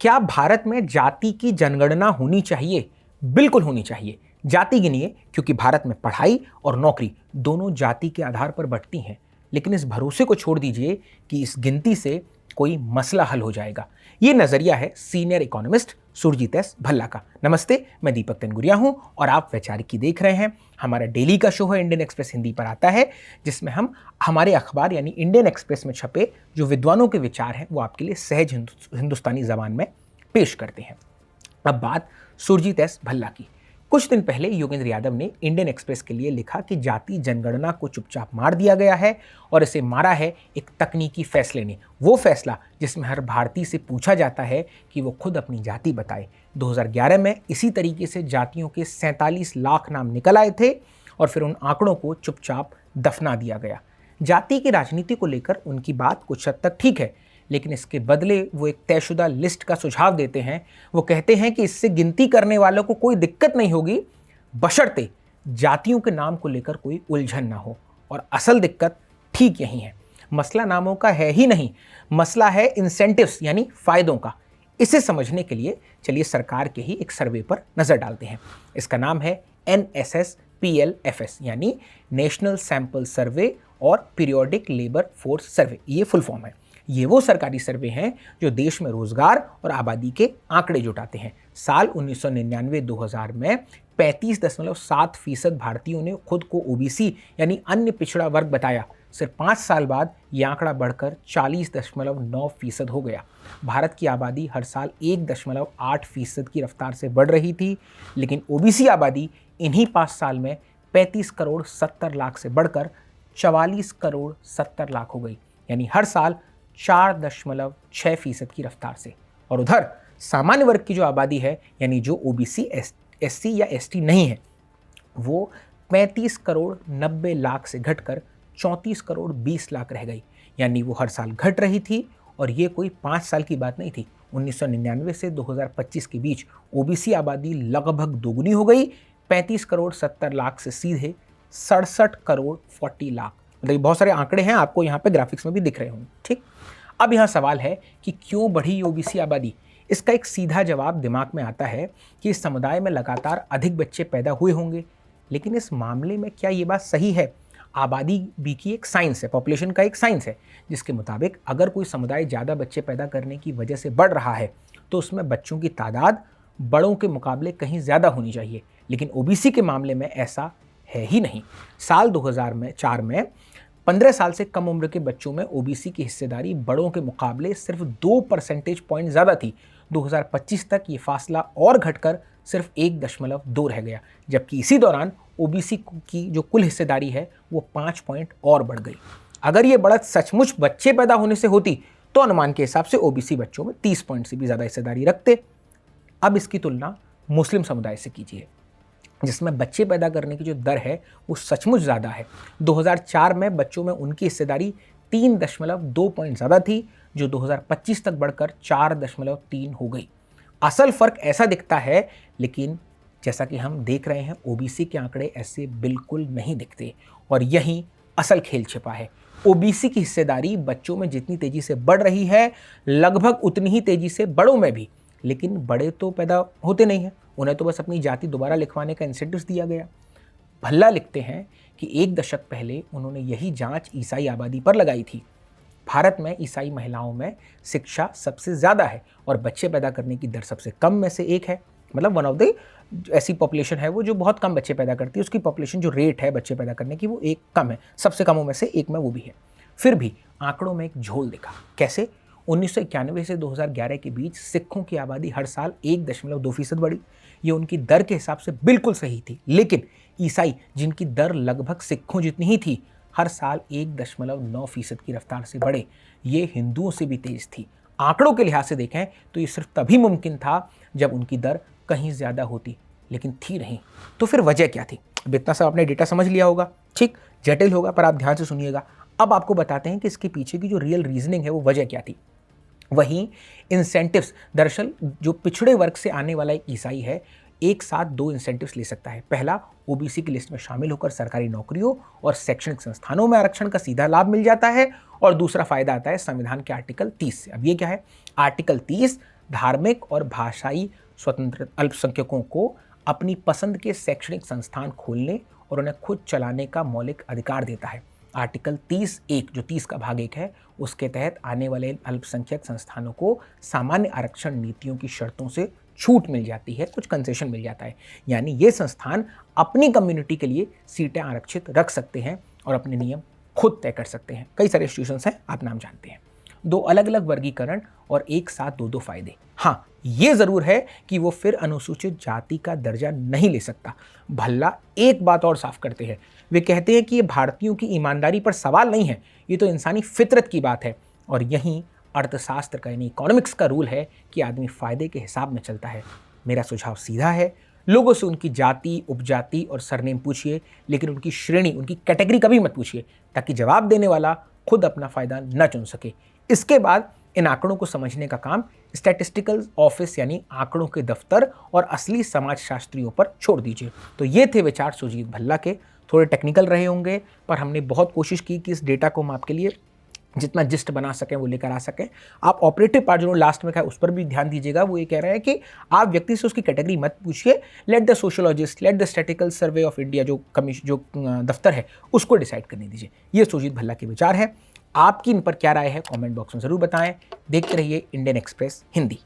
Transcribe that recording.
क्या भारत में जाति की जनगणना होनी चाहिए? बिल्कुल होनी चाहिए। जाति गिनिए, क्योंकि भारत में पढ़ाई और नौकरी दोनों जाति के आधार पर बढ़ती हैं। लेकिन इस भरोसे को छोड़ दीजिए कि इस गिनती से कोई मसला हल हो जाएगा। ये नजरिया है senior economist Surjit S Bhalla का। नमस्ते, मैं दीपक तनगुरिया हूं और आप वैचारिकी देख रहे हैं। हमारा डेली का शो है इंडियन एक्सप्रेस हिंदी पर आता है, जिसमें हम हमारे अखबार यानी इंडियन एक्सप्रेस में छपे जो विद्वानों के विचार हैं वो आपके लिए सहज हिंदुस्तानी जबान में पेश करते हैं। अब बात सुरजीत एस भल्ला की। कुछ दिन पहले योगेंद्र यादव ने इंडियन एक्सप्रेस के लिए लिखा कि जाति जनगणना को चुपचाप मार दिया गया है और इसे मारा है एक तकनीकी फैसले ने। वो फैसला जिसमें हर भारतीय से पूछा जाता है कि वो खुद अपनी जाति बताए। 2011 में इसी तरीके से जातियों के 47 लाख नाम निकल आए थे और फिर उन आंकड़ों को चुपचाप दफना दिया गया। जाति की राजनीति को लेकर उनकी बात कुछ हद तक ठीक है, लेकिन इसके बदले वो एक तयशुदा लिस्ट का सुझाव देते हैं। वो कहते हैं कि इससे गिनती करने वालों को कोई दिक्कत नहीं होगी, बशर्ते जातियों के नाम को लेकर कोई उलझन ना हो। और असल दिक्कत ठीक यही है। मसला नामों का है ही नहीं, मसला है इंसेंटिव्स यानी फायदों का। इसे समझने के लिए चलिए सरकार के ही एक सर्वे पर नजर डालते हैं। इसका नाम है NSSPLFS यानी नेशनल सैंपल सर्वे और पीरियोडिक लेबर फोर्स सर्वे। ये फुल फॉर्म है। ये वो सरकारी सर्वे हैं जो देश में रोजगार और आबादी के आंकड़े जुटाते हैं। साल 1999-2000 में 35.7% भारतीयों ने खुद को ओबीसी यानी अन्य पिछड़ा वर्ग बताया। सिर्फ 5 साल बाद यह आंकड़ा बढ़कर 40.9% हो गया। भारत की आबादी हर साल 1.8% की रफ्तार से बढ़ रही थी, लेकिन ओबीसी आबादी इन्हीं 5 साल में 35 करोड़ 70 लाख से बढ़कर 44 करोड़ 70 लाख हो गई, यानी हर साल 4.6% की रफ्तार से। और उधर सामान्य वर्ग की जो आबादी है, यानी जो ओबीसी एससी या एसटी नहीं है, वो 35 करोड़ 90 लाख से घटकर 34 करोड़ 20 लाख रह गई। यानी वो हर साल घट रही थी और ये कोई 5 साल की बात नहीं थी। 1999 से 2025 के बीच ओबीसी आबादी लगभग दोगुनी हो गई। 35 करोड़ 70 लाख से सीधे 67 करोड़ 40 लाख। मतलब बहुत सारे आंकड़े हैं, आपको यहाँ पे ग्राफिक्स में भी दिख रहे होंगे। ठीक, अब यहाँ सवाल है कि क्यों बढ़ी ओबीसी आबादी। इसका एक सीधा जवाब दिमाग में आता है कि इस समुदाय में लगातार अधिक बच्चे पैदा हुए होंगे। लेकिन इस मामले में क्या ये बात सही है? आबादी भी की एक साइंस है, पॉपुलेशन का एक साइंस है, जिसके मुताबिक अगर कोई समुदाय ज़्यादा बच्चे पैदा करने की वजह से बढ़ रहा है तो उसमें बच्चों की तादाद बड़ों के मुकाबले कहीं ज़्यादा होनी चाहिए। लेकिन ओबीसी के मामले में ऐसा है ही नहीं। साल 2004 में 15 साल से कम उम्र के बच्चों में ओबीसी की हिस्सेदारी बड़ों के मुकाबले सिर्फ 2 परसेंटेज पॉइंट ज़्यादा थी। 2025 तक ये फासला और घटकर सिर्फ 1.2 रह गया, जबकि इसी दौरान ओबीसी की जो कुल हिस्सेदारी है वो 5 पॉइंट और बढ़ गई। अगर ये बढ़त सचमुच बच्चे पैदा होने से होती तो अनुमान के हिसाब से ओबीसी बच्चों में 30 पॉइंट से भी ज़्यादा हिस्सेदारी रखते। अब इसकी तुलना मुस्लिम समुदाय से कीजिए, जिसमें बच्चे पैदा करने की जो दर है वो सचमुच ज़्यादा है। 2004 में बच्चों में उनकी हिस्सेदारी 3.2 पॉइंट ज़्यादा थी, जो 2025 तक बढ़कर 4.3 हो गई। असल फर्क ऐसा दिखता है, लेकिन जैसा कि हम देख रहे हैं ओबीसी के आंकड़े ऐसे बिल्कुल नहीं दिखते और यही असल खेल छिपा है। ओबीसी की हिस्सेदारी बच्चों में जितनी तेजी से बढ़ रही है, लगभग उतनी ही तेजी से बड़ों में भी। लेकिन बड़े तो पैदा होते नहीं हैं, उन्हें तो बस अपनी जाति दोबारा लिखवाने का इंसेंटिव्स दिया गया। भल्ला लिखते हैं कि 1 दशक पहले उन्होंने यही जांच ईसाई आबादी पर लगाई थी। भारत में ईसाई महिलाओं में शिक्षा सबसे ज़्यादा है और बच्चे पैदा करने की दर सबसे कम में से एक है। मतलब वन ऑफ द ऐसी पॉपुलेशन है वो जो बहुत कम बच्चे पैदा करती है, उसकी पॉपुलेशन जो रेट है बच्चे पैदा करने की वो एक कम है, सबसे कमों में से एक में वो भी है। फिर भी आंकड़ों में एक झोल दिखा। कैसे? 1991 से 2011 के बीच सिखों की आबादी हर साल 1.2% बढ़ी। ये उनकी दर के हिसाब से बिल्कुल सही थी। लेकिन ईसाई, जिनकी दर लगभग सिखों जितनी ही थी, हर साल 1.9% की रफ्तार से बढ़े। ये हिंदुओं से भी तेज थी। आंकड़ों के लिहाज से देखें तो ये सिर्फ तभी मुमकिन था जब उनकी दर कहीं ज़्यादा होती, लेकिन थी नहीं। तो फिर वजह क्या थी? अब इतना सब आपने डेटा समझ लिया होगा, ठीक, जटिल होगा पर आप ध्यान से सुनिएगा। अब आपको बताते हैं कि इसके पीछे की जो रियल रीजनिंग है वो वजह क्या थी। वहीं इंसेंटिव्स, दरअसल जो पिछड़े वर्ग से आने वाला एक ईसाई है, एक साथ 2 इंसेंटिव्स ले सकता है। पहला, ओबीसी की लिस्ट में शामिल होकर सरकारी नौकरियों और शैक्षणिक संस्थानों में आरक्षण का सीधा लाभ मिल जाता है, और दूसरा फायदा आता है संविधान के आर्टिकल 30 से। अब ये क्या है? आर्टिकल 30 धार्मिक और भाषाई स्वतंत्र अल्पसंख्यकों को अपनी पसंद के शैक्षणिक संस्थान खोलने और उन्हें खुद चलाने का मौलिक अधिकार देता है। आर्टिकल 30(1) जो 30 का भाग 1 है, उसके तहत आने वाले अल्पसंख्यक संस्थानों को सामान्य आरक्षण नीतियों की शर्तों से छूट मिल जाती है, कुछ कंसेशन मिल जाता है। यानी ये संस्थान अपनी कम्युनिटी के लिए सीटें आरक्षित रख सकते हैं और अपने नियम खुद तय कर सकते हैं। कई सारे इंस्टीट्यूशंस हैं, आप नाम जानते हैं। 2 अलग अलग वर्गीकरण और एक साथ 2-2 फायदे। हाँ, ये जरूर है कि वो फिर अनुसूचित जाति का दर्जा नहीं ले सकता। भल्ला एक बात और साफ करते हैं, वे कहते हैं कि ये भारतीयों की ईमानदारी पर सवाल नहीं है, ये तो इंसानी फितरत की बात है। और यहीं अर्थशास्त्र का यानी इकोनॉमिक्स का रूल है कि आदमी फायदे के हिसाब में चलता है। मेरा सुझाव सीधा है, लोगों से उनकी जाति, उपजाति और सरनेम पूछिए, लेकिन उनकी श्रेणी, उनकी कैटेगरी कभी मत पूछिए, ताकि जवाब देने वाला खुद अपना फायदा न चुन सके। इसके बाद इन आंकड़ों को समझने का काम स्टैटिस्टिकल ऑफिस यानी आंकड़ों के दफ्तर और असली समाजशास्त्रियों पर छोड़ दीजिए। तो ये थे विचार सुजीत भल्ला के। थोड़े टेक्निकल रहे होंगे, पर हमने बहुत कोशिश की कि इस डेटा को हम आपके लिए जितना जिस्ट बना सकें वो लेकर आ सकें। आप ऑपरेटिव पार्ट जो लास्ट में कहा उस पर भी ध्यान दीजिएगा। वो ये कह रहे हैं कि आप व्यक्ति से उसकी कैटेगरी मत पूछिए, let the sociologist, let the statistical survey of India जो दफ्तर है उसको डिसाइड करने दीजिए। ये सुजीत भल्ला के विचार हैं। आपकी इन पर क्या राय है कमेंट बॉक्स में ज़रूर बताएं। देखते रहिए इंडियन एक्सप्रेस हिंदी।